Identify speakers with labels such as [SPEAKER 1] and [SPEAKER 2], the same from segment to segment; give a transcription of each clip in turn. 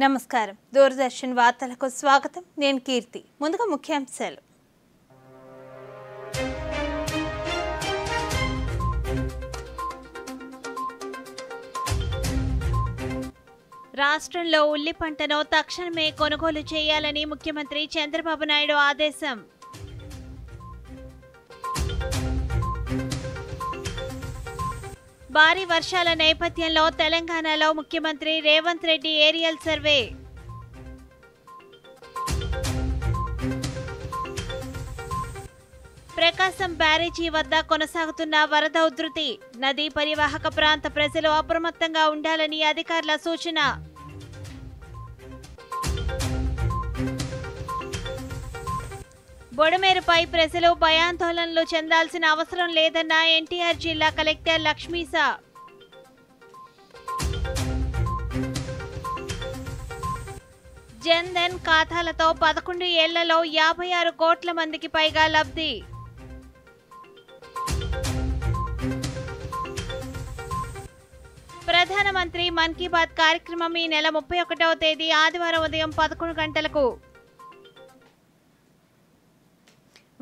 [SPEAKER 1] నమస్కారం. దూరదర్శన్ వార్తలకు స్వాగతం. నేను కీర్తి. ముందుగా ముఖ్యాంశాలు. రాష్ట్రంలో ఉల్లి పంటను తక్షణమే కొనుగోలు చేయాలని ముఖ్యమంత్రి చంద్రబాబు నాయుడు ఆదేశం. భారీ వర్షాల నేపథ్యంలో తెలంగాణలో ముఖ్యమంత్రి రేవంత్ రెడ్డి ఏరియల్ సర్వే. ప్రకాశం బ్యారేజీ వద్ద కొనసాగుతున్న వరద ఉధృతి. నదీ పరివాహక ప్రాంత ప్రజలు అప్రమత్తంగా ఉండాలని అధికారుల సూచన. బొడమేరుపై ప్రజలు భయాందోళనలు చెందాల్సిన అవసరం లేదన్న ఎన్టీఆర్ జిల్లా కలెక్టర్ లక్ష్మీసా. జన్ ధన్ ఖాతాలతో 11 ఏళ్లలో 56 కోట్ల మందికి పైగా లబ్ధి. ప్రధానమంత్రి మన్ కీ బాత్ కార్యక్రమం ఈ నెల 31వ తేదీ ఆదివారం ఉదయం 11 గంటలకు.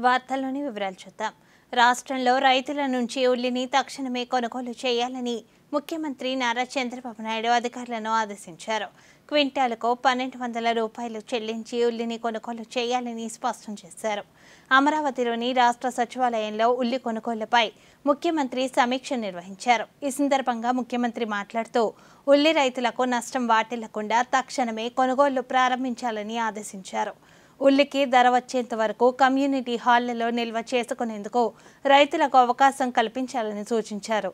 [SPEAKER 1] వార్తల్లోని వివరాలు చూద్దాం. రాష్ట్రంలో రైతుల నుంచి ఉల్లిని తక్షణమే కొనుగోలు చేయాలని ముఖ్యమంత్రి నారా చంద్రబాబు నాయుడు అధికారులను ఆదేశించారు. క్వింటాలకు 1,200 రూపాయలు చెల్లించి ఉల్లిని కొనుగోలు చేయాలని స్పష్టం చేశారు. అమరావతిలోని రాష్ట్ర సచివాలయంలో ఉల్లి కొనుగోలుపై ముఖ్యమంత్రి సమీక్ష నిర్వహించారు. ఈ సందర్భంగా ముఖ్యమంత్రి మాట్లాడుతూ ఉల్లి రైతులకు నష్టం వాటిల్లకుండా తక్షణమే కొనుగోళ్లు ప్రారంభించాలని ఆదేశించారు. ఉల్లికి ధర వచ్చేంత వరకు కమ్యూనిటీ హాళ్లలో నిల్వ చేసుకునేందుకు రైతులకు అవకాశం కల్పించాలని సూచించారు.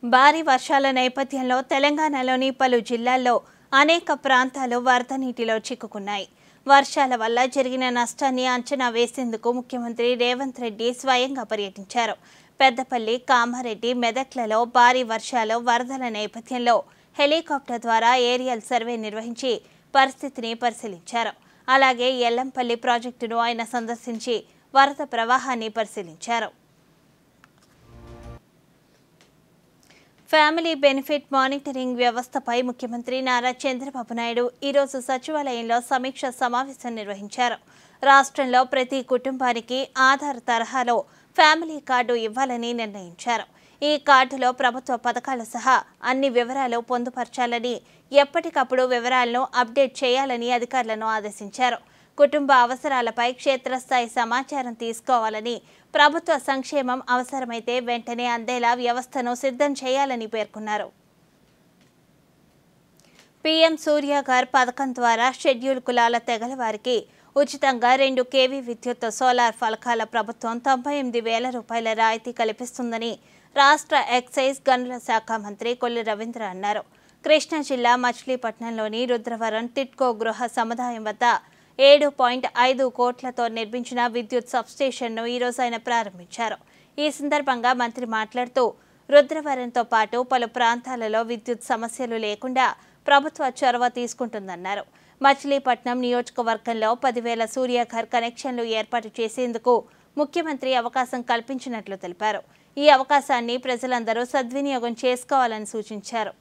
[SPEAKER 1] భారీ వర్షాల నేపథ్యంలో తెలంగాణలోని పలు జిల్లాల్లో అనేక ప్రాంతాలు వరద నీటిలో చిక్కుకున్నాయి. వర్షాల వల్ల జరిగిన నష్టాన్ని అంచనా వేసేందుకు ముఖ్యమంత్రి రేవంత్ రెడ్డి స్వయంగా పర్యటించారు. పెద్దపల్లి, కామారెడ్డి, మెదక్లలో భారీ వర్షాలు, వరదల నేపథ్యంలో హెలికాప్టర్ ద్వారా ఏరియల్ సర్వే నిర్వహించి పరిస్థితిని పరిశీలించారు. అలాగే ఎల్లంపల్లి ప్రాజెక్టును ఆయన సందర్శించి వరద ప్రవాహాన్ని పరిశీలించారు. ఫ్యామిలీ బెనిఫిట్ మానిటరింగ్ వ్యవస్థపై ముఖ్యమంత్రి నారా చంద్రబాబు నాయుడు ఈరోజు సచివాలయంలో సమీక్ష సమావేశం నిర్వహించారు. రాష్ట్రంలో ప్రతి కుటుంబానికి ఆధార్ తరహాలో ఫ్యామిలీ కార్డు ఇవ్వాలని నిర్ణయించారు. ఈ కార్డులో ప్రభుత్వ పథకాలు సహా అన్ని వివరాలు పొందుపరచాలని, ఎప్పటికప్పుడు వివరాలను అప్డేట్ చేయాలని అధికారులను ఆదేశించారు. కుటుంబ అవసరాలపై క్షేత్రస్థాయి సమాచారం తీసుకోవాలని, ప్రభుత్వ సంక్షేమం అవసరమైతే వెంటనే అందేలా వ్యవస్థను సిద్ధం చేయాలని పేర్కొన్నారు. పీఎం సూర్యాఘర్ పథకం ద్వారా షెడ్యూల్ కులాల తెగల వారికి ఉచితంగా 2 kV విద్యుత్ సోలార్ ఫలకాల ప్రభుత్వం 98,000 రూపాయల రాయితీ కల్పిస్తుందని రాష్ట్ర ఎక్సైజ్ గనుల శాఖ మంత్రి కొల్లు రవీంద్ర అన్నారు. కృష్ణా జిల్లా మచిలీపట్నంలోని రుద్రవరం టిట్కో గృహ సముదాయం వద్ద 7.5 కోట్లతో నిర్మించిన విద్యుత్ సబ్స్టేషన్ను ఈరోజు ఆయన ప్రారంభించారు. ఈ సందర్భంగా మంత్రి మాట్లాడుతూ రుద్రవరంతో పాటు పలు ప్రాంతాలలో విద్యుత్ సమస్యలు లేకుండా ప్రభుత్వ చొరవ తీసుకుంటుందన్నారు. మచిలీపట్నం నియోజకవర్గంలో 10,000 సూర్యాఘర్ కనెక్షన్లు ఏర్పాటు చేసేందుకు ముఖ్యమంత్రి అవకాశం కల్పించినట్లు తెలిపారు. ఈ అవకాశాన్ని ప్రజలందరూ సద్వినియోగం చేసుకోవాలని సూచించారు.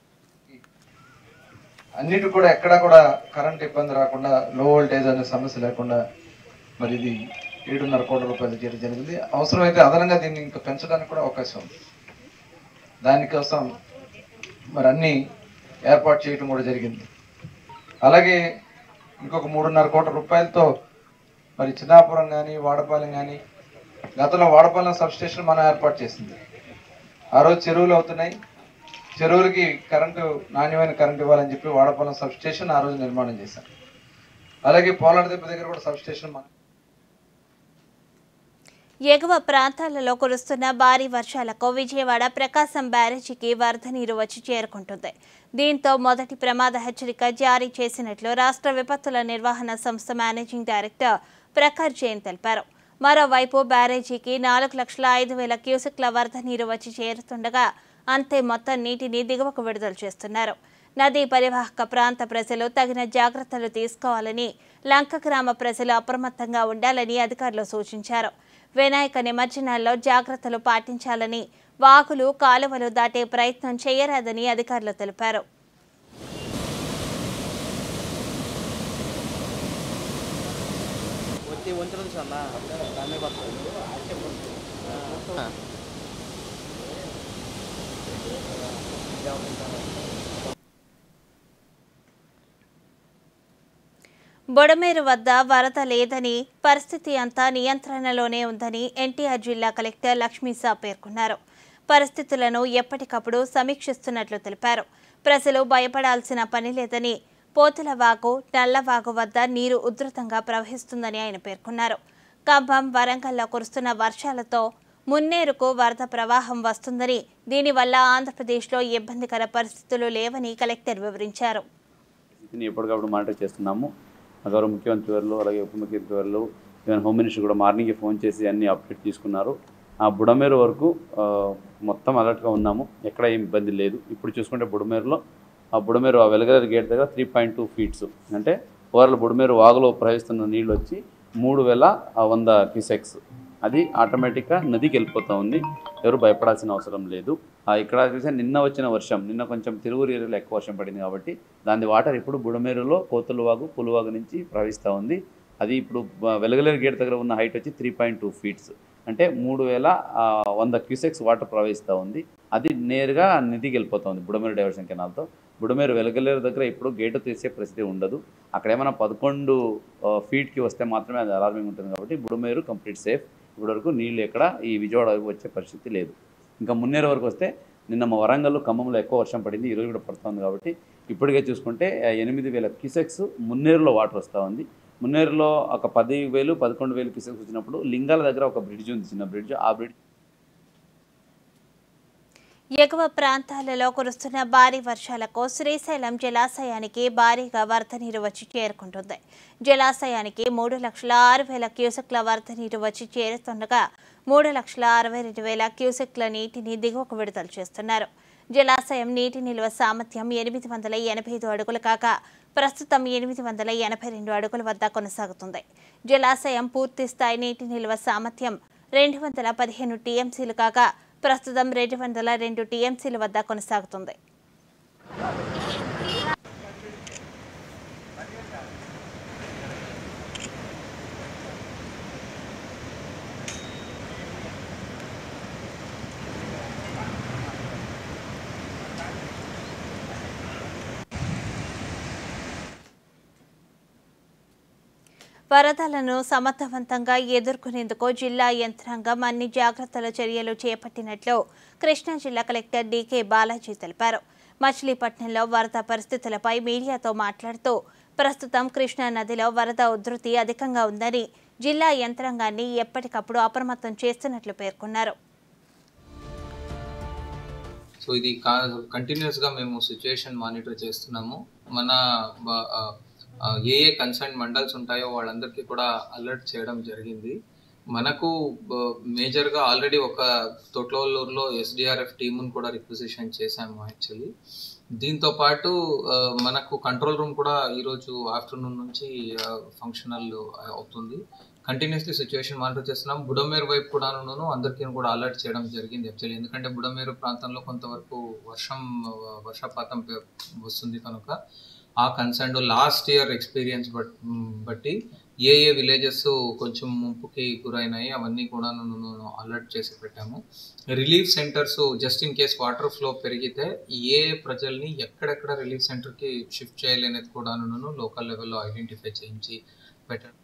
[SPEAKER 2] అన్నిటి కూడా ఎక్కడా కూడా కరెంట్ ఇబ్బంది రాకుండా, లో వోల్టేజ్ అనే సమస్య లేకుండా మరి ఇది 7.5 కోట్ల రూపాయలు చేయడం జరిగింది. అవసరమైతే అదనంగా దీన్ని ఇంకా పెంచడానికి కూడా అవకాశం ఉంది. దానికోసం మరి అన్ని ఏర్పాటు చేయడం కూడా జరిగింది. అలాగే ఇంకొక 3.5 కోట్ల రూపాయలతో మరి చిన్నాపురం కానీ, వాడపాలెం కానీ, గతంలో వాడపాలెం సబ్స్టేషన్ మనం ఏర్పాటు చేసింది. ఆ రోజు చెరువులు అవుతున్నాయి, చెరువులకి కరెంటు, నాణ్యమైన కరెంటు ఇవ్వాలని చెప్పి వాడపాలెం సబ్స్టేషన్ ఆ రోజు నిర్మాణం చేశాం. అలాగే పోలాడదెబ్బ దగ్గర కూడా సబ్స్టేషన్
[SPEAKER 1] ఎగువ ప్రాంతాలలో కురుస్తున్న భారీ వర్షాలకు విజయవాడ ప్రకాశం బ్యారేజీకి వరద నీరు వచ్చి చేరుకుంటుంది. దీంతో మొదటి ప్రమాద హెచ్చరిక జారీ చేసినట్లు రాష్ట్ర విపత్తుల నిర్వహణ సంస్థ మేనేజింగ్ డైరెక్టర్ ప్రఖర్ జైన్ తెలిపారు. మరోవైపు బ్యారేజీకి 4,05,000 క్యూసెక్ల వరద నీరు వచ్చి చేరుతుండగా అంతే మొత్తం నీటిని దిగువకు విడుదల చేస్తున్నారు. నదీ పరివాహక ప్రాంత ప్రజలు తగిన జాగ్రత్తలు తీసుకోవాలని, లంక గ్రామ ప్రజలు అప్రమత్తంగా ఉండాలని అధికారులు సూచించారు. వినాయక నిమజ్జనాల్లో జాగ్రత్తలు పాటించాలని, వాగులు, కాలువలు దాటే ప్రయత్నం చేయరాదని అధికారులు తెలిపారు. బొడమేరు వద్ద వరద లేదని, పరిస్థితి అంతా నియంత్రణలోనే ఉందని ఎన్టీఆర్ జిల్లా కలెక్టర్ లక్ష్మీసా పేర్కొన్నారు. పరిస్థితులను ఎప్పటికప్పుడు సమీక్షిస్తున్నట్లు తెలిపారు. ప్రజలు భయపడాల్సిన పని లేదని, పోతులవాగు, నల్లవాగు వద్ద నీరు ఉధృతంగా ప్రవహిస్తుందని ఆయన పేర్కొన్నారు. ఖమ్మం, వరంగల్లో కురుస్తున్న వర్షాలతో మున్నేరుకు వరద ప్రవాహం వస్తుందని, దీనివల్ల ఆంధ్రప్రదేశ్లో ఇబ్బందికర పరిస్థితులు లేవని కలెక్టర్ వివరించారు.
[SPEAKER 3] ఎప్పటికప్పుడు మానిటర్ చేస్తున్నాము. గౌరవ ముఖ్యమంత్రి వారు అలాగే ఉప ముఖ్యమంత్రి వారు ఈవెన్ హోమ్ మినిస్టర్ కూడా మార్నింగ్ ఫోన్ చేసి అన్ని అప్డేట్ తీసుకున్నారు. ఆ బుడమేరు వరకు మొత్తం అలర్ట్గా ఉన్నాము. ఎక్కడ ఏం ఇబ్బంది లేదు. ఇప్పుడు చూసుకుంటే బుడమేరులో ఆ వెలగలేరు గేట్ దగ్గర 3.2 ఫీట్స్ అంటే ఓవర్ల బుడమేరు వాగులో ప్రవహిస్తున్న నీళ్ళు వచ్చి 3100 క్యూసెక్స్. అది ఆటోమేటిక్గా నదికి వెళ్ళిపోతూ ఉంది. ఎవరు భయపడాల్సిన అవసరం లేదు. ఇక్కడ చూసే నిన్న వచ్చిన వర్షం, నిన్న కొంచెం తిరువురు ఏరియాలో ఎక్కువ వర్షం పడింది కాబట్టి దాని వాటర్ ఇప్పుడు బుడమేరులో కోతులవాగు, పులువాగు నుంచి ప్రవహిస్తూ ఉంది. అది ఇప్పుడు వెలగలేరు గేట్ దగ్గర ఉన్న హైట్ వచ్చి 3.2 ఫీట్స్ అంటే 3100 క్యూసెక్స్ వాటర్ ప్రవహిస్తూ ఉంది. అది నేరుగా నదికి వెళ్ళిపోతుంది బుడమేరు డైవర్షన్ కెనాల్తో. బుడమేరు వెలగలేరు దగ్గర ఇప్పుడు గేటు తీసే పరిస్థితి ఉండదు. అక్కడ ఏమైనా 11 ఫీట్కి వస్తే మాత్రమే అది అలార్మింగ్ ఉంటుంది కాబట్టి బుడమేరు కంప్లీట్ సేఫ్. ఇప్పటివరకు నీళ్ళు ఎక్కడ ఈ విజయవాడ వైపు వచ్చే పరిస్థితి లేదు. ఇంకా మున్నేరు వరకు వస్తే నిన్న మా వరంగల్, ఖమ్మంలో ఎక్కువ వర్షం పడింది. ఈరోజు కూడా పడుతుంది కాబట్టి ఇప్పటికే చూసుకుంటే 8000 క్యూసెక్స్ మున్నేరులో వాటర్ వస్తూ ఉంది. మున్నేరులో ఒక 10,000, 11,000 క్యూసెక్స్ వచ్చినప్పుడు లింగాల దగ్గర ఒక బ్రిడ్జ్ ఉంది, చిన్న బ్రిడ్జ్. ఆ బ్రిడ్జ్
[SPEAKER 1] ఎగువ ప్రాంతాలలో కురుస్తున్న భారీ వర్షాలకు శ్రీశైలం జలాశయానికి భారీగా వరద నీరు వచ్చి చేరుకుంటుంది. జలాశయానికి 3,06,000 క్యూసెక్ల వరద నీరు వచ్చి చేరుతుండగా 3,62,000 క్యూసెక్ల నీటిని దిగువకు విడుదల చేస్తున్నారు. జలాశయం నీటి నిల్వ సామర్థ్యం 885 అడుగులు కాగా ప్రస్తుతం 882 అడుగుల వద్ద కొనసాగుతుంది. జలాశయం పూర్తి స్థాయి నీటి నిల్వ సామర్థ్యం 215 టీఎంసీలు కాగా ప్రస్తుతం 202 టీఎంసీల వద్ద కొనసాగుతుంది. వరదలను సమర్థవంతంగా ఎదుర్కొనేందుకు జిల్లా యంత్రాంగం అన్ని జాగ్రత్తల చర్యలు చేపట్టినట్లు కృష్ణా జిల్లా కలెక్టర్ డీకే బాలాజీ తెలిపారు. మచిలీపట్నంలో వరద పరిస్థితులపై మీడియాతో మాట్లాడుతూ ప్రస్తుతం కృష్ణా నదిలో వరద ఉధృతి అధికంగా ఉందని, జిల్లా యంత్రాంగాన్ని ఎప్పటికప్పుడు అప్రమత్తం చేస్తున్నట్లు పేర్కొన్నారు.
[SPEAKER 4] సో ఇది కంటిన్యూస్గా మేము సిచ్యుయేషన్ మానిటర్ చేస్తున్నాము. మన ఏ కన్సర్న్ మండల్స్ ఉంటాయో వాళ్ళందరికీ కూడా అలర్ట్ చేయడం జరిగింది. మనకు మేజర్గా ఆల్రెడీ ఒక తొట్లూరులో ఎస్డిఆర్ఎఫ్ టీమును కూడా రిక్విజిషన్ చేశాము యాక్చువల్లీ. దీంతో పాటు మనకు కంట్రోల్ రూమ్ కూడా ఈరోజు ఆఫ్టర్నూన్ నుంచి ఫంక్షనల్ అవుతుంది. కంటిన్యూస్లీ సిచ్యువేషన్ మానిటర్ చేస్తున్నాం. బుడమేరు వైపు కూడాను అందరికీ కూడా అలర్ట్ చేయడం జరిగింది యాక్చువల్లీ. ఎందుకంటే బుడమేరు ప్రాంతంలో కొంతవరకు వర్షపాతం వస్తుంది కనుక ఆ కన్సర్న్ లాస్ట్ ఇయర్ ఎక్స్పీరియన్స్ బట్టి ఏ విలేజెస్ కొంచెం ముంపుకి గురైనాయి అవన్నీ కూడా అలర్ట్ చేసి పెట్టాము. Relief centres just in case water flow పెరిగితే ఏ ప్రజల్ని ఎక్కడెక్కడ రిలీఫ్ సెంటర్కి షిఫ్ట్ చేయాలనేది కూడా లోకల్ లెవెల్లో ఐడెంటిఫై చేయించి పెట్టడం.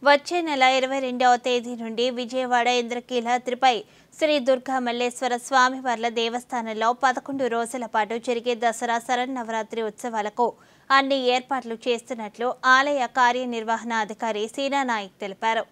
[SPEAKER 1] వచ్చే నెల 22వ తేదీ నుండి విజయవాడ ఇంద్రకీలాద్రిపై శ్రీ దుర్గా మల్లేశ్వర స్వామివార్ల దేవస్థానంలో 11 రోజుల పాటు జరిగే దసరా శరన్నవరాత్రి ఉత్సవాలకు అన్ని ఏర్పాట్లు చేస్తున్నట్లు ఆలయ కార్యనిర్వహణ అధికారి సీనా నాయక్ తెలిపారు.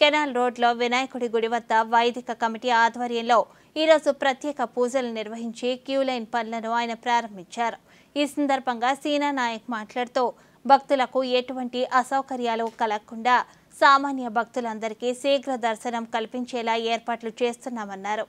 [SPEAKER 1] కెనాల్ రోడ్లో వినాయకుడి గుడి వద్ద వైదిక కమిటీ ఆధ్వర్యంలో ఈరోజు ప్రత్యేక పూజలు నిర్వహించి క్యూలైన్ పనులను ఆయన ప్రారంభించారు. ఈ సందర్భంగా సీనా నాయక్ మాట్లాడుతూ భక్తులకు ఎటువంటి అసౌకర్యాలు కలగకుండా సామాన్య భక్తులందరికీ శీఘ్ర దర్శనం కల్పించేలా ఏర్పాట్లు చేస్తున్నామన్నారు.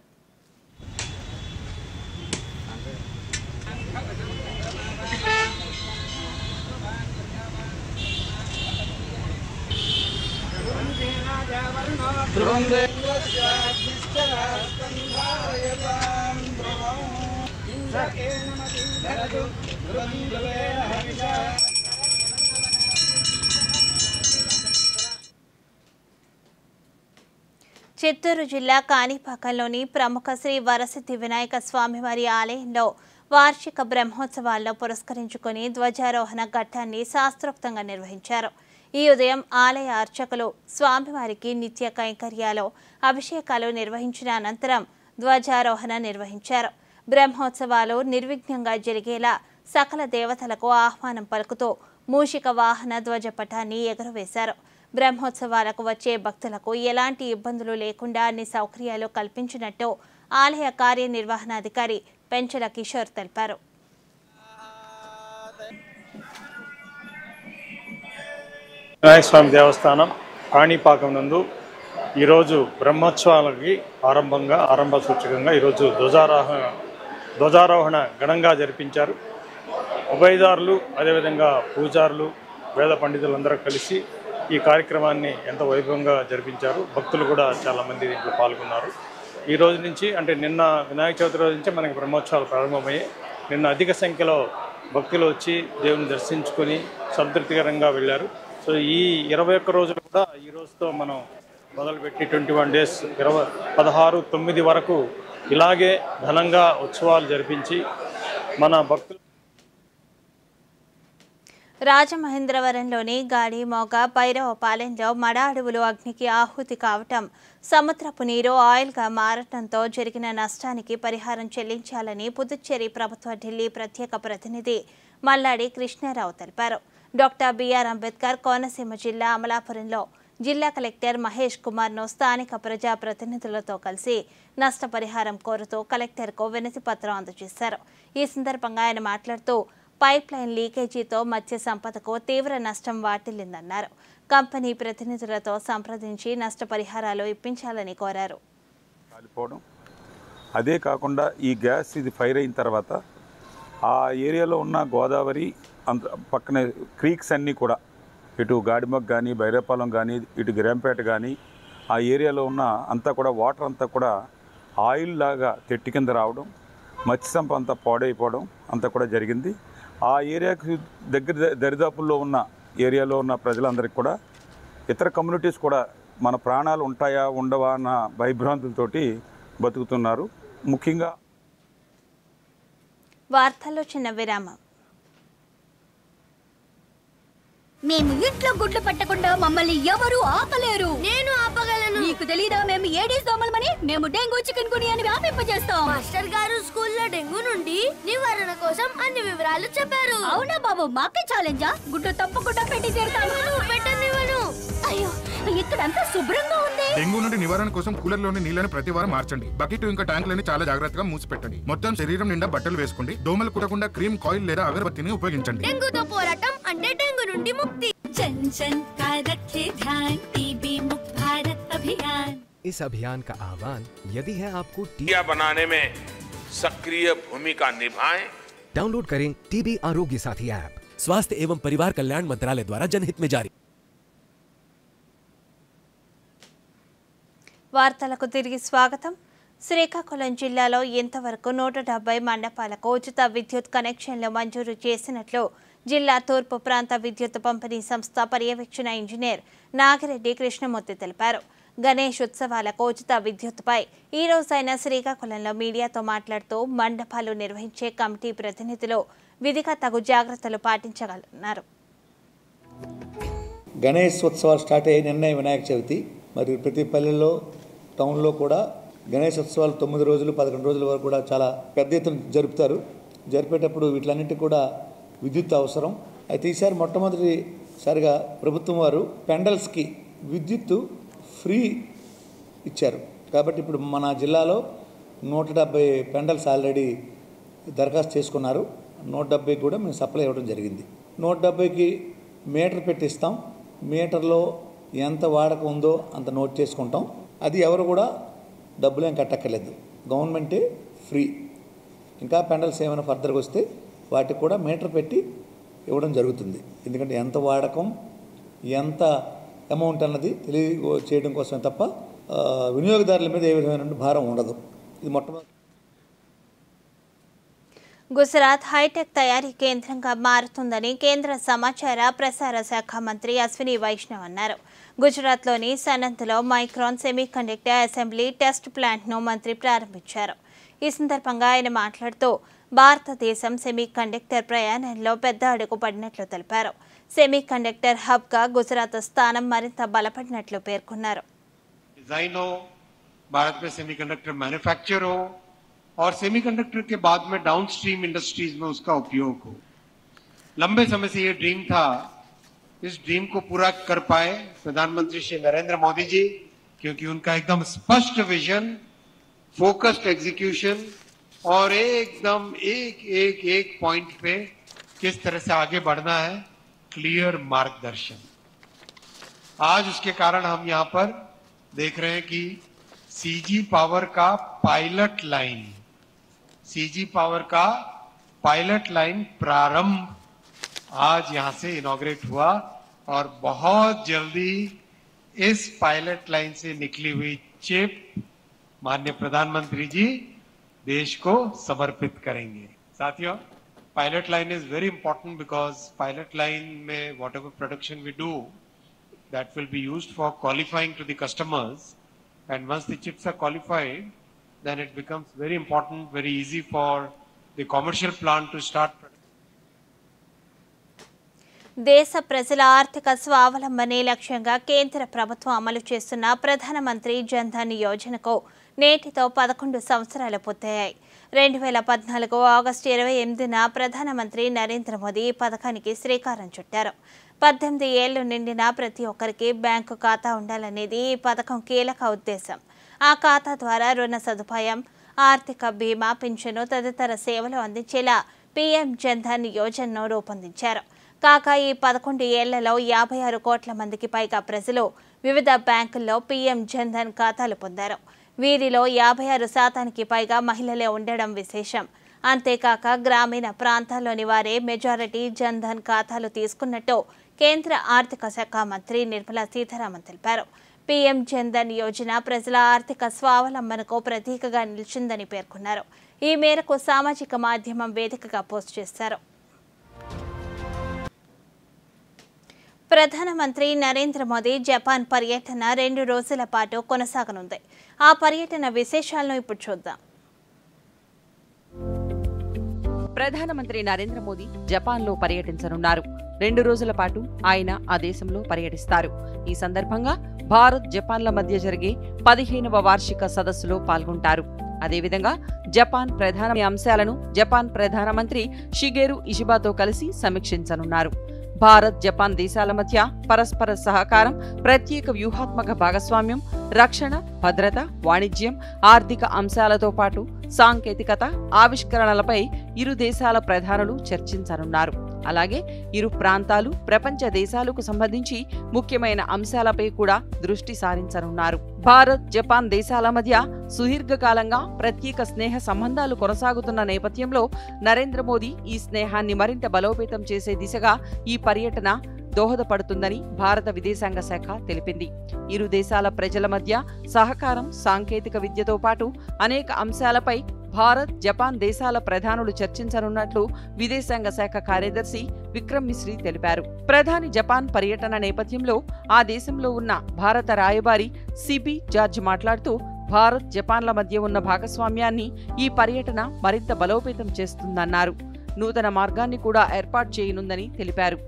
[SPEAKER 1] చిత్తూరు జిల్లా కాణిపాకంలోని ప్రముఖ శ్రీ వరసిద్ధి వినాయక స్వామివారి ఆలయంలో వార్షిక బ్రహ్మోత్సవాల్లో పురస్కరించుకుని ధ్వజారోహణ ఘట్టాన్ని శాస్త్రోక్తంగా నిర్వహించారు. ఈ ఉదయం ఆలయ అర్చకులు స్వామివారికి నిత్య కైంకర్యాలు, అభిషేకాలు నిర్వహించిన అనంతరం ధ్వజారోహణ నిర్వహించారు. బ్రహ్మోత్సవాలు నిర్విఘ్నంగా జరిగేలా సకల దేవతలకు ఆహ్వానం పలుకుతూ మూషిక వాహన ధ్వజపటాన్ని ఎగురవేశారు. బ్రహ్మోత్సవాలకు వచ్చే భక్తులకు ఎలాంటి ఇబ్బందులు లేకుండా అన్ని సౌకర్యాలు కల్పించినట్టు ఆలయ కార్యనిర్వహణాధికారి పెంచల కిషోర్ తెలిపారు.
[SPEAKER 5] వినాయక స్వామి దేవస్థానం కాణిపాకం నందు ఈరోజు బ్రహ్మోత్సవాలకి ఆరంభ సూచకంగా ఈరోజు ధ్వజారోహణ ఘనంగా జరిపించారు. ఉభయదారులు అదేవిధంగా పూజారులు వేద పండితులందరూ కలిసి ఈ కార్యక్రమాన్ని ఎంతో వైభవంగా జరిపించారు. భక్తులు కూడా చాలామంది దీంట్లో పాల్గొన్నారు. ఈ రోజు నుంచి అంటే నిన్న వినాయక చవితి రోజు నుంచి మనకి బ్రహ్మోత్సవాలు ప్రారంభమయ్యాయి. నిన్న అధిక సంఖ్యలో భక్తులు వచ్చి దేవుని దర్శించుకొని సంతృప్తికరంగా వెళ్ళారు. సో ఈ 21 రోజులు కూడా ఈ రోజుతో మనం మొదలుపెట్టి 21 డేస్ 16/9 వరకు ఇలాగే ఘనంగా ఉత్సవాలు జరిపించి మన భక్తులు.
[SPEAKER 1] రాజమహేంద్రవరంలోని గాడిమోగ భైరవపాలెంలో మడ అడవులు అగ్నికి ఆహుతి కావటం, సముద్రపు నీరు ఆయిల్గా మారటంతో జరిగిన నష్టానికి పరిహారం చెల్లించాలని పుదుచ్చేరి ప్రభుత్వ ఢిల్లీ ప్రత్యేక ప్రతినిధి మల్లాడి కృష్ణారావు తెలిపారు. డాక్టర్ బిఆర్ అంబేద్కర్ కోనసీమ జిల్లా అమలాపురంలో జిల్లా కలెక్టర్ మహేష్ కుమార్ను స్థానిక ప్రజా ప్రతినిధులతో కలిసి నష్టపరిహారం కోరుతూ కలెక్టర్కు వినతి పత్రం అందజేశారు. ఈ సందర్భంగా ఆయన మాట్లాడుతూ పైప్ లైన్ లీకేజీతో మత్స్య సంపదకు తీవ్ర నష్టం వాటిల్లిందన్నారు. కంపెనీ ప్రతినిధులతో సంప్రదించి నష్టపరిహారాలు ఇప్పించాలని కోరారు.
[SPEAKER 6] అదే కాకుండా ఈ గ్యాస్ ఇది ఫైర్ అయిన తర్వాత ఆ ఏరియాలో ఉన్న గోదావరి అంత పక్కన క్రీక్స్ అన్నీ కూడా ఇటు గాడిమగ్ కానీ బైరేపాలెం కానీ ఇటు గిరంపేట కానీ ఆ ఏరియాలో ఉన్న అంతా కూడా వాటర్ అంతా కూడా ఆయిల్ లాగా తెట్టి కింద రావడం, మత్స్య సంపద అంతా పాడైపోవడం అంతా కూడా జరిగింది. ఆ ఏరియాకి దరిదాపుల్లో ఉన్న ఏరియాలో ఉన్న ప్రజలందరికీ కూడా ఇతర కమ్యూనిటీస్ కూడా మన ప్రాణాలు ఉంటాయా ఉండవా అన్న భయభ్రాంతులతోటి బతుకుతున్నారు. ముఖ్యంగా
[SPEAKER 1] వార్తల్లో చిన్న విరామం.
[SPEAKER 7] మేము ఇంట్లో గుడ్లు పెట్టకుండా మమ్మల్ని ఎవరు ఆపలేరు. నేను ఆపగలను. నీకు తెలీదా మేము ఏడీస్ దోమలమని? మేము డెంగూ చికెన్ గునియా అని వ్యాపింపజేస్తాం. మాస్టర్ గారు స్కూల్లో డెంగూ నుండి నివారణ కోసం అన్ని వివరాలు చెప్పారు. అవునా బాబు, మాకే ఛాలెంజా? గుడ్డు తప్పకుండా పెట్టి తీరుతాను. పెట్టనివ్వను. అయ్యో, ఇక్కడంతా శుభ్రంగా ఉంది.
[SPEAKER 8] డెంగూ నుండి నివారణ కోసం కూలర్లోని నీళ్లను ప్రతి వారం మార్చండి. బకెట్ ఇంకా ట్యాంకులని చాలా జాగ్రత్తగా మూసిపెట్టండి. మొత్తం శరీరం నిండా బట్టలు వేసుకోండి. దోమలు కుట్టకుండా క్రీమ్, కాయిల్ లేదా అగరబత్తిని ఉపయోగించండి.
[SPEAKER 7] డెంగూతో పోరాటం అంటే డెంగూ నుండి ముక్తి. जन जन का रखे ध्यान, टीबी मुक्त भारत अभियान।
[SPEAKER 9] इस अभियान का आह्वान यदि है आपको
[SPEAKER 10] टीका बनाने में सक्रिय भूमिका निभाएं।
[SPEAKER 9] डाउनलोड करें टीबी आरोग्य साथी ऐप। स्वास्थ्य एवं परिवार कल्याण मंत्रालय द्वारा जनहित में जारी।
[SPEAKER 1] వార్తలకు తిరిగి స్వాగతం. శ్రీకాకుళం జిల్లాలో ఇంతవరకు 170 మండపాలకు ఉచిత విద్యుత్ కనెక్షన్లు మంజూరు చేసినట్లు జిల్లా తూర్పు ప్రాంత విద్యుత్ పంపిణీ సంస్థ పర్యవేక్షణ ఇంజనీర్ నాగిరెడ్డి కృష్ణమూర్తి తెలిపారు. గణేష్ ఉత్సవాలకు ఉచిత విద్యుత్పై ఈ రోజైన శ్రీకాకుళంలో మీడియాతో మాట్లాడుతూ మండపాలు నిర్వహించే కమిటీ ప్రతినిధులు విధిగా తగు జాగ్రత్తలు పాటించగలన్నారు.
[SPEAKER 11] గణేష్ ఉత్సవాలు స్టార్ట్ అయ్యే నిన్న వినాయక చవితి, మరియు ప్రతి పల్లెల్లో టౌన్లో కూడా గణేష్ ఉత్సవాలు 9 రోజులు 11 రోజుల వరకు కూడా చాలా పెద్ద ఎత్తున జరుపుతారు. జరిపేటప్పుడు వీటిలన్నింటినీ కూడా విద్యుత్ అవసరం. అయితే ఈసారి మొట్టమొదటిసారిగా ప్రభుత్వం వారు పెండల్స్కి విద్యుత్తు ఫ్రీ ఇచ్చారు. కాబట్టి ఇప్పుడు మన జిల్లాలో 170 పెండల్స్ ఆల్రెడీ దరఖాస్తు చేసుకున్నారు. 170 కూడా మేము సప్లై ఇవ్వడం జరిగింది. 170కి మీటర్ పెట్టిస్తాం. మీటర్లో ఎంత వాడకం ఉందో అంత నోట్ చేసుకుంటాం. అది ఎవరు కూడా డబ్బులేం కట్టక్కర్లేదు, గవర్నమెంటే ఫ్రీ. ఇంకా పెండల్స్ ఏమైనా ఫర్దర్గా వస్తే వాటికి కూడా మీటర్ పెట్టి ఇవ్వడం జరుగుతుంది. ఎందుకంటే ఎంత వాడకం ఎంత అమౌంట్ అన్నది తెలియచేయడం కోసమే తప్ప వినియోగదారుల మీద ఏ విధమైన భారం ఉండదు. ఇది మొట్టమొదటి.
[SPEAKER 1] గుజరాత్ హైటెక్ తయారీ కేంద్రంగా మారుతుందని కేంద్ర సమాచార ప్రసార శాఖ మంత్రి అశ్విని వైష్ణవ్ అన్నారు. గుజరాత్లోని సనంత్లో మైక్రాన్ సెమీకండక్టర్ అసెంబ్లీ టెస్ట్ ప్లాంట్ను మంత్రి ప్రారంభించారు. ఈ సందర్భంగా ఆయన మాట్లాడుతూ భారతదేశం సెమీకండక్టర్ ప్రయాణంలో పెద్ద అడుగు పడినట్లు తెలిపారు. సెమీకండక్టర్ హబ్గా గుజరాత్ స్థానం మరింత బలపడినట్లు పేర్కొన్నారు.
[SPEAKER 12] डिजाइन हो, भारत में सेमीकंडक्टर मैन्युफैक्चर हो और सेमीकंडक्टर के बाद में डाउनस्ट्रीम इंडस्ट्रीज में उसका उपयोग हो। लंबे समय से ये ड्रीम था, इस ड्रीम को पूरा कर पाए प्रधानमंत्री श्री नरेंद्र मोदी जी, क्योंकि उनका एकदम स्पष्ट विजन, फोकस्ड एग्जीक्यूशन और एकदम एक पॉइंट पे किस तरह से आगे बढ़ना है, क्लियर मार्गदर्शन। आज उसके कारण हम यहाँ पर देख रहे हैं कि सीजी पावर का पायलट लाइन प्रारंभ आज यहां से इनॉग्रेट हुआ और बहुत जल्दी इस पायलट लाइन से निकली हुई चिप माननीय प्रधानमंत्री जी देश को समर्पित करेंगे। साथियों, pilot line is very important because pilot line में whatever production we do, that will be used for qualifying to the customers, and once the chips are qualified, then it becomes very important, very easy for the commercial plant to start.
[SPEAKER 1] దేశ ప్రజల ఆర్థిక స్వావలంబనే లక్ష్యంగా కేంద్ర ప్రభుత్వం అమలు చేస్తున్న ప్రధానమంత్రి జన్ధన్ యోజనకు నేటితో 11 సంవత్సరాలు పూర్తయ్యాయి. 2014 ఆగస్టు 28న ప్రధానమంత్రి నరేంద్ర మోదీ ఈ పథకానికి శ్రీకారం చుట్టారు. 18 ఏళ్లు నిండిన ప్రతి ఒక్కరికి బ్యాంకు ఖాతా ఉండాలనేది ఈ పథకం కీలక ఉద్దేశం. ఆ ఖాతా ద్వారా రుణ సదుపాయం, ఆర్థిక బీమా, పింఛను తదితర సేవలు అందించేలా పీఎం జన్ధన్ యోజనను రూపొందించారు. కాగా ఈ 11 ఏళ్లలో 56 కోట్ల మందికి పైగా ప్రజలు వివిధ బ్యాంకుల్లో పీఎం జన్ధన్ ఖాతాలు పొందారు. వీరిలో 56% పైగా మహిళలే ఉండడం విశేషం. అంతేకాక గ్రామీణ ప్రాంతాల్లోని వారే మెజారిటీ జన్ధన్ ఖాతాలు తీసుకున్నట్టు కేంద్ర ఆర్థిక శాఖ మంత్రి నిర్మలా సీతారామన్ తెలిపారు. పీఎం జన్ధన్ యోజన ప్రజల ఆర్థిక స్వావలంబనకు ప్రతీకగా నిలిచిందని పేర్కొన్నారు. ఈ మేరకు సామాజిక మాధ్యమం వేదికగా పోస్ట్ చేశారు. ప్రధానమంత్రి నరేంద్ర మోదీ జపాన్ పర్యటన 2 రోజుల పాటు కొనసాగనుంది. ఆ పర్యటన విశేషాలను ఇప్పుడు చూద్దాం.
[SPEAKER 13] ప్రధానమంత్రి నరేంద్ర మోదీ జపాన్లో పర్యటించనున్నారు. 2 రోజుల పాటు ఆయన ఆ దేశంలో పర్యటిస్తారు. ఈ సందర్భంగా భారత్ జపాన్ల మధ్య జరిగే 15వ వార్షిక సదస్సులో పాల్గొంటారు. అదేవిధంగా జపాన్ ప్రధాన అంశాలను జపాన్ ప్రధానమంత్రి షిగేరు ఇషిబాతో కలిసి సమీక్షించనున్నారు. భారత్ జపాన్ దేశాల మధ్య పరస్పర సహకారం, ప్రత్యేక వ్యూహాత్మక భాగస్వామ్యం, రక్షణ, భద్రత, వాణిజ్యం, ఆర్థిక అంశాలతో పాటు సాంకేతికత, ఆవిష్కరణలపై ఇరు దేశాల ప్రధానులు చర్చించనున్నారు. అలాగే ఇరు ప్రాంతాలు, ప్రపంచ దేశాలకు సంబంధించి ముఖ్యమైన అంశాలపై కూడా దృష్టి సారించనున్నారు. భారత్ జపాన్ దేశాల మధ్య సుదీర్ఘకాలంగా ప్రత్యేక స్నేహ సంబంధాలు కొనసాగుతున్న నేపథ్యంలో నరేంద్ర మోదీ ఈ స్నేహాన్ని మరింత బలోపేతం చేసే దిశగా ఈ పర్యటన దోహదపడుతుందని భారత విదేశాంగ శాఖ తెలిపింది. ఇరు దేశాల ప్రజల మధ్య సహకారం, సాంకేతిక విద్యతో పాటు అనేక అంశాలపై భారత్ జపాన్ దేశాల ప్రధానులు చర్చించనున్నట్లు విదేశాంగ శాఖ కార్యదర్శి విక్రమ్ మిశ్రీ తెలిపారు. ప్రధాని జపాన్ పర్యటన నేపథ్యంలో ఆ దేశంలో ఉన్న భారత రాయబారి సిబి జార్జ్ మాట్లాడుతూ భారత్ జపాన్ల మధ్య ఉన్న భాగస్వామ్యాన్ని ఈ పర్యటన మరింత బలోపేతం చేస్తుందన్నారు. నూతన మార్గాన్ని కూడా ఏర్పాటు చేయనుందని తెలిపారు.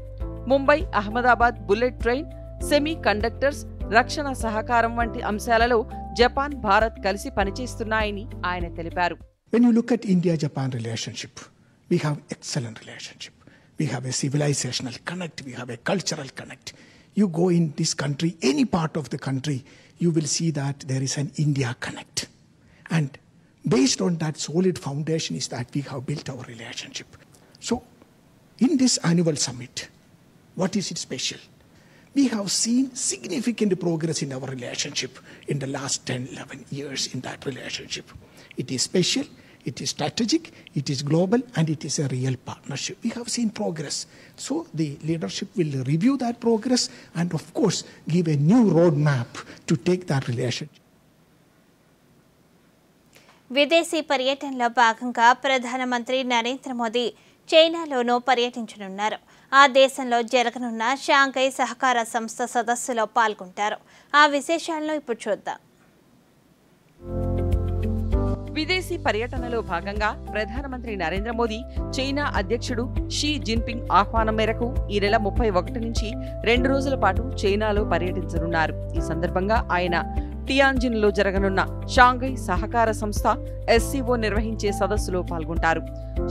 [SPEAKER 13] Mumbai Ahmedabad bullet train, semi conductors, రక్షణ సహకారం వంటి అంశాలలో జపాన్ భారత్ కలిసి పనిచేస్తున్నాయని ఆయన తెలిపారు.
[SPEAKER 14] When you look at India-Japan relationship, we have excellent relationship. We have a civilizational connect, we have a cultural connect. You go in this country, any part of the country, you will see that there is an India connect. And based on that solid foundation is that we have built our relationship. So, in this annual summit, what is it special? We have seen significant progress in our relationship in the last 10-11 years in that relationship. It is special, it is strategic, it is global, and it is a real partnership. We have seen progress. So the leadership will review that progress and of course give a new roadmap to take that relationship.
[SPEAKER 1] విదేశీ పర్యటనలో భాగంగా ప్రధానమంత్రి నరేంద్ర మోదీ చైనాలోనూ పర్యటించనున్నారు. ఆ దేశంలో జరగనున్న Shanghai సహకార సంస్థ సదస్సులో పాల్గొంటారు. ఆ విశేషాలను ఇప్పుడు చూద్దాం.
[SPEAKER 13] విదేశీ పర్యటనలో భాగంగా ప్రధానమంత్రి నరేంద్ర మోదీ చైనా అధ్యక్షుడు షీ జిన్పింగ్ ఆహ్వానం మేరకు ఈ నెల 31 నుంచి 2 రోజుల పాటు చైనాలో పర్యటించనున్నారు. ఈ సందర్భంగా ఆయన టియాన్జిన్లో జరగనున్న షాంఘై సహకార సంస్థ SCO నిర్వహించే సదస్సులో పాల్గొంటారు.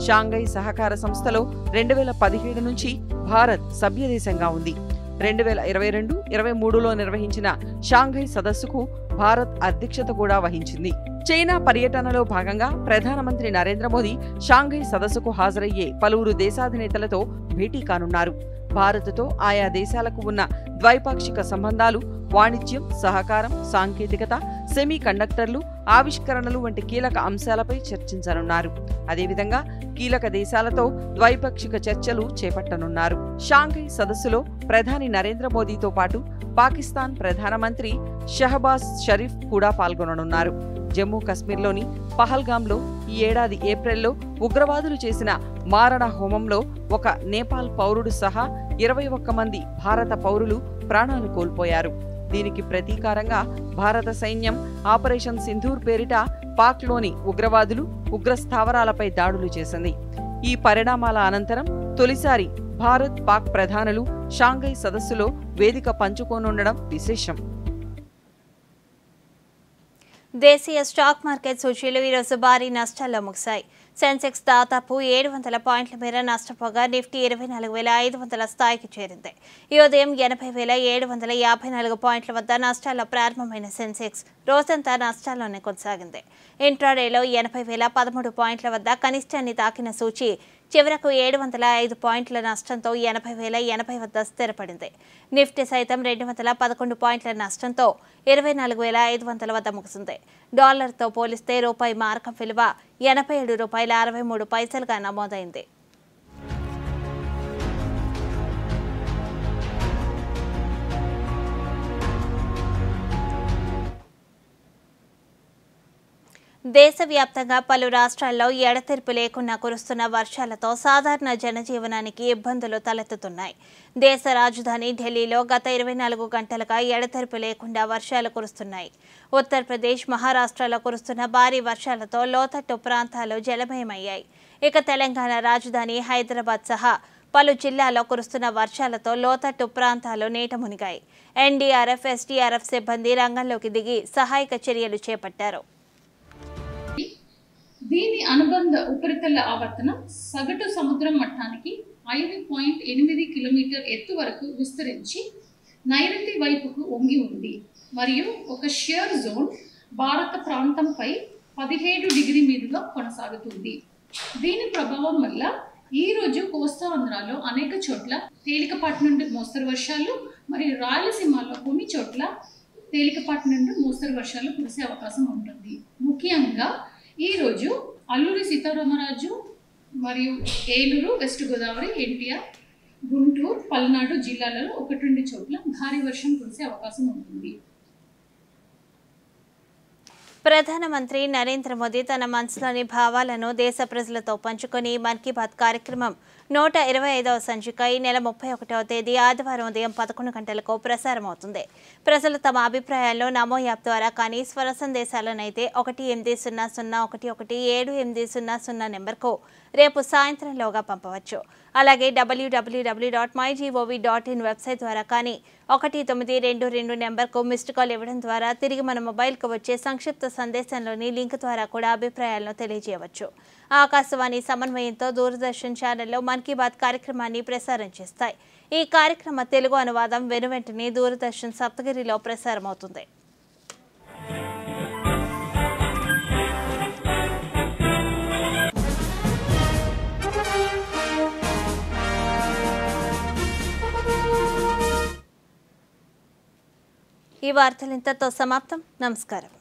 [SPEAKER 13] షాంఘై సహకార సంస్థలో 2017 నుంచి భారత్ సభ్యదేశంగా ఉంది. 2022-23లో నిర్వహించిన షాంఘై సదస్సుకు భారత్ అధ్యక్షత కూడా వహించింది. చైనా పర్యటనలో భాగంగా ప్రధానమంత్రి నరేంద్ర మోదీ షాంఘై సదస్సుకు హాజరయ్యే పలువురు దేశాధినేతలతో భేటీ కానున్నారు. భారత్తో ఆయా దేశాలకు ఉన్న ద్వైపాక్షిక సంబంధాలు, వాణిజ్యం, సహకారం, సాంకేతికత, సెమీ కండక్టర్లు, ఆవిష్కరణలు వంటి కీలక అంశాలపై చర్చించనున్నారు. అదేవిధంగా కీలక దేశాలతో ద్వైపాక్షిక చర్చలు చేపట్టనున్నారు. షాంఘై సదస్సులో ప్రధాని నరేంద్ర మోదీతో పాటు పాకిస్తాన్ ప్రధానమంత్రి షహబాజ్ షరీఫ్ కూడా పాల్గొననున్నారు. జమ్మూ కశ్మీర్లోని పహల్గాంలో ఈ ఏడాది ఏప్రిల్లో ఉగ్రవాదులు చేసిన మారణ హోమంలో ఒక నేపాల్ పౌరుడు సహా 21 మంది భారత పౌరులు ప్రాణాలు కోల్పోయారు. దీనికి ప్రతీకారంగా భారత సైన్యం ఆపరేషన్ సింధూర్ పేరిట పాక్లోని ఉగ్రవాదులు, ఉగ్ర స్థావరాలపై దాడులు చేసింది. ఈ పరిణామాల అనంతరం తొలిసారి భారత్, పాక్ ప్రధానులు షాంఘై సదస్సులో వేదిక పంచుకోనుండడం విశేషం.
[SPEAKER 1] దేశీయ స్టాక్ మార్కెట్ సూచీలు ఈరోజు భారీ నష్టాల్లో ముగిశాయి. సెన్సెక్స్ దాదాపు 700 పాయింట్ల మేర నష్టపోగా నిఫ్టీ 24,500 స్థాయికి చేరింది. ఈ ఉదయం 80,754 పాయింట్ల వద్ద నష్టాల్లో ప్రారంభమైన సెన్సెక్స్ రోజంతా నష్టాల్లోనే కొనసాగింది. ఇంట్రాడేలో 80,013 పాయింట్ల వద్ద కనిష్టాన్ని తాకిన సూచీ చివరకు 705 పాయింట్ల నష్టంతో 80,080 వద్ద స్థిరపడింది. నిఫ్టీ సైతం 211 పాయింట్ల నష్టంతో 24,500 వద్ద ముగిసింది. డాలర్తో పోలిస్తే రూపాయి మారకం విలువ ₹87.63గా నమోదైంది. దేశవ్యాప్తంగా పలు రాష్ట్రాల్లో ఎడతెరిపి లేకుండా కురుస్తున్న వర్షాలతో సాధారణ జనజీవనానికి ఇబ్బందులు తలెత్తుతున్నాయి. దేశ రాజధాని ఢిల్లీలో గత 24 గంటలుగా ఎడతెరిపి లేకుండా వర్షాలు కురుస్తున్నాయి. ఉత్తరప్రదేశ్, మహారాష్ట్రలో కురుస్తున్న భారీ వర్షాలతో లోతట్టు ప్రాంతాలు జలమయమయ్యాయి. ఇక తెలంగాణ రాజధాని హైదరాబాద్ సహా పలు జిల్లాల్లో కురుస్తున్న వర్షాలతో లోతట్టు ప్రాంతాలు నీట మునిగాయి. ఎన్డీఆర్ఎఫ్, ఎస్డీఆర్ఎఫ్ సిబ్బంది రంగంలోకి దిగి సహాయక చర్యలు చేపట్టారు.
[SPEAKER 15] దీని అనుబంధ ఉపరితల ఆవర్తనం సగటు సముద్రం మట్టానికి 5.8 కిలోమీటర్ ఎత్తు వరకు విస్తరించి నైరుతి వైపుకు వంగి ఉంది మరియు ఒక షియర్ జోన్ భారత ప్రాంతంపై 17 డిగ్రీ మీదుగా కొనసాగుతుంది. దీని ప్రభావం వల్ల ఈ రోజు కోస్తాంధ్రలో అనేక చోట్ల తేలికపాటి నుండి మోస్తరు వర్షాలు మరియు రాయలసీమలో కొన్ని చోట్ల తేలికపాటి నుండి మోస్తరు వర్షాలు కురిసే అవకాశం ఉంటుంది. ముఖ్యంగా ఈ రోజు అల్లూరి సీతారామరాజు మరియు ఏలూరు, వెస్ట్ గోదావరి, ఎన్టీఆర్, గుంటూరు, పల్నాడు జిల్లాలలో 1-2 చోట్ల భారీ వర్షం కురిసే అవకాశం ఉంటుంది.
[SPEAKER 1] ప్రధానమంత్రి నరేంద్ర మోదీ తన మనసులోని భావాలను దేశ ప్రజలతో పంచుకొని మన్ కీ బాత్ కార్యక్రమం 125వ సంచిక ఈ నెల 31వ తేదీ ఆదివారం ఉదయం 11 గంటలకు ప్రసారమవుతుంది. ప్రజలు తమ అభిప్రాయాలను నమో యాప్ ద్వారా కానీ స్వర సందేశాలనైతే 1800111780 నెంబర్కు రేపు సాయంత్రంలోగా పంపవచ్చు. అలాగే www.mygov.in వెబ్సైట్ ద్వారా కానీ 1922 నెంబర్కు మిస్డ్ కాల్ ఇవ్వడం ద్వారా తిరిగి మన మొబైల్కు వచ్చే సంక్షిప్త సందేశంలోని లింక్ ద్వారా కూడా అభిప్రాయాలను తెలియజేయవచ్చు. ఆకాశవాణి సమన్వయంతో దూరదర్శన్ ఛానల్లో మన్ కీ బాత్ కార్యక్రమాన్ని ప్రసారం చేస్తాయి. ఈ కార్యక్రమ తెలుగు అనువాదం వెనువెంటనే దూరదర్శన్ సప్తగిరిలో ప్రసారమవుతుంది. ఈ వార్తలు ఇంతతో సమాప్తం. నమస్కారం.